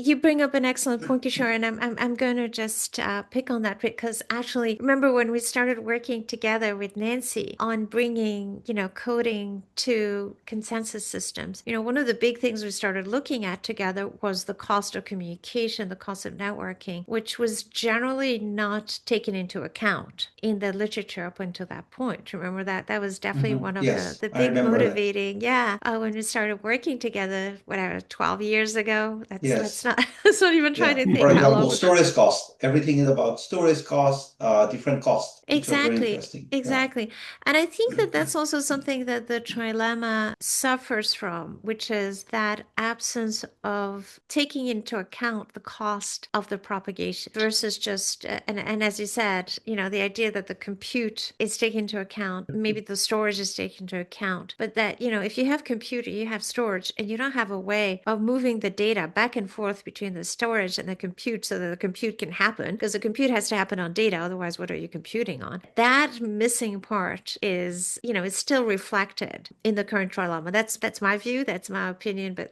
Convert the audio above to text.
You bring up an excellent point, Kishore, and I'm going to just pick on that because actually, remember when we started working together with Nancy on bringing, coding to consensus systems, one of the big things we started looking at together was the cost of communication, the cost of networking, which was generally not taken into account in the literature up until that point. Remember that? That was definitely one of the, Yes, the I big remember that. motivating, yeah, when we started working together, whatever, 12 years ago. Let's Yes. not let's not even try Yeah. to For think how example, long. storage cost. Everything is about storage cost, different costs, which was very Exactly, interesting. Yeah. exactly. And I think that that's also something that the trilemma suffers from, which is that absence of taking into account the cost of the propagation versus just, and as you said, the idea that the compute is taken into account, maybe the storage is taken into account, but that, if you have compute, you have storage, and you don't have a way of moving the data back and forth between the storage and the compute so that the compute can happen, because the compute has to happen on data, otherwise what are you computing on? That missing part is still reflected in the current trilemma. That's my view, that's my opinion, but